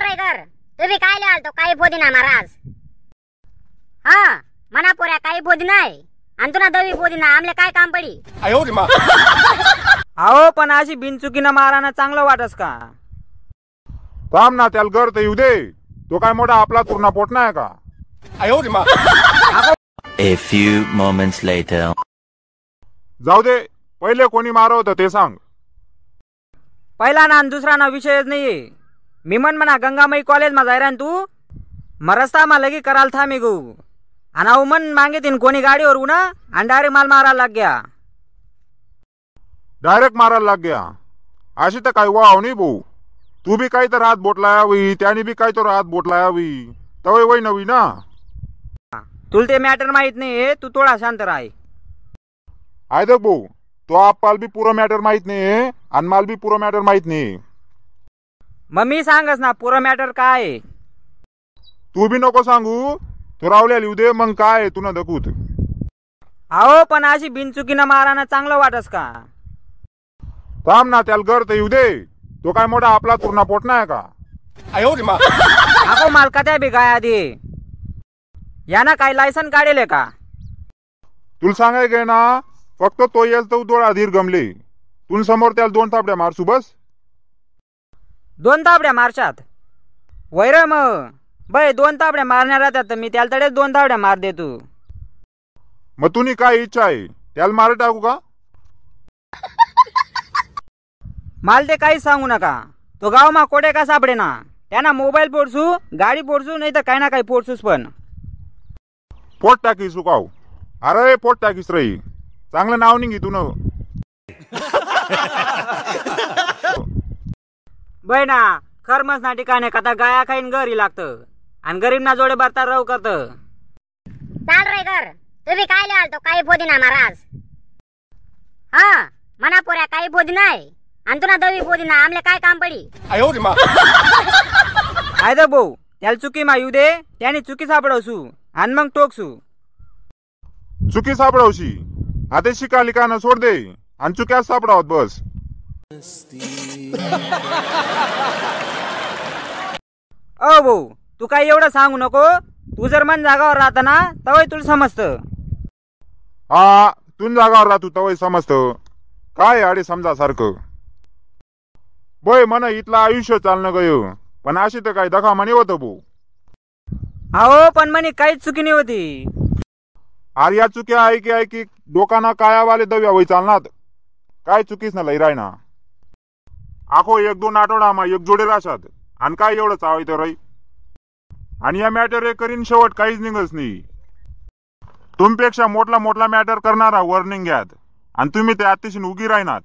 रे कर तुम्ही काय लिहाल तो काही पोदिना महाराज हा मना पोऱ्या काही पोदिना आहे आणि तुला दवी पोदिना आमले काय काम पडी अहो पण अशी बिनचुकीनं माराना चांगलं वाटस का? थांब ना त्याला घर तर येऊ दे. तो काय मोठा आपला तुरणा पोटना आहे का? A few moments later. जाऊ दे पहिले कोणी मारव होतं ते सांग. पहिला ना दुसरा ना विषयच नाहीये. मी म्हणा गंगामाई कॉलेज मा जाय रे तू मरस्ता मा लगी कराल था मी गो आणि मन मागे तीन कोणी गाडीवर ना आणि डायरेक्ट माल मारायला लाग गया. डायरेक्ट मारायला लाग गया अशी तर काय वाव नाही भाऊ. तू बी काही तर हात बोट लायावी त्याने बी काही तर हात बोट लायावी तवय वय नवी ना. तुला ते मॅटर माहित नाही तू थोडा शांत राह. आय दग भाऊ तो आपल्याला बी पुरं मॅटर माहित नाही आणि मला बी पुरं मॅटर माहित नाही. मग मी सांगस ना पुरं मॅटर काय आहे. तू बी नको सांगू तो रावल्या लिहू दे मग काय तुला दकूत. अहो पण अशी बिनचुकीनं माराना चांगलं वाटस का? थांब ना त्याला घर तर येऊ दे. तो काय मोठा आपला तुरणा पोटना आहे का? अगो मालका त्या बी काय आधी याना काय लायसन काढेल का? तुला सांगाय गे ना फक्त तो येल तो दोळा धीर गमले. तुला समोर त्याला 2 थापड्या मारसू बस. 2 ताबड्या मारशात वैर मग बाई 2 ताबड्या मारणार राहतात तर मी त्याला तडेच 2 ताबड्या मार देतो. मग तुनी काय इच्छा आहे त्याला मार टाकू का? माल ते काहीच सांगू नका. तो गाव मा कोडे का सापडे ना त्यांना मोबाईल पोडसू गाडी पोडसू नाही तर काही ना काही पोडसूस पण पोट टाकी सुकाव. अरे पोट टाकीस रही चांगलं नाव नाही तू न. बाई ना खरमच ना ठिकाणे कथा गाया खाईन घरी लागतं आणि गरीब ना जोडे बरता राहू करत. चाल रे कर तुम्ही काय लिहाल तो काही पोदिना महाराज हा मना पोऱ्या काही पोदिना आहे आणि तुला दवी पोदिना आमले काय काम पडी. आय द भाऊ त्याला चुकी मा येऊ दे त्याने चुकी सापडवसू आणि मग टोकसू. चुकी सापडवशी आता शिका लिकाना सोड दे आणि चुक्या सापडावत बस. ओ भाऊ तू काही एवढं सांगू नको. तू जर मन जागावर राहता ना तवय तुला समजत. हा तू जागावर राहतो तवय समजत काय अडे समजा सारखं. बय म्हणा इथलं आयुष्य चालणं गय पण अशी तर काय दखा म्हणे होतं भाऊ. अहो पण म्हणे काहीच चुकी नाही होती. अरे या चुक्या ऐकी डोकाना कायावाले दव्या वय चालणार काय चुकीच ना लई राय ना. आखो 1-2 आठवडा मा एक जोडे राशात आणि काय एवढं चावायचं राही. आणि या मॅटर करीन शेवट काहीच निघच नाही. तुमपेक्षा मोठला मॅटर करणारा वॉर्निंग घ्यात आणि तुम्ही ते अतिशय उगी राहणार.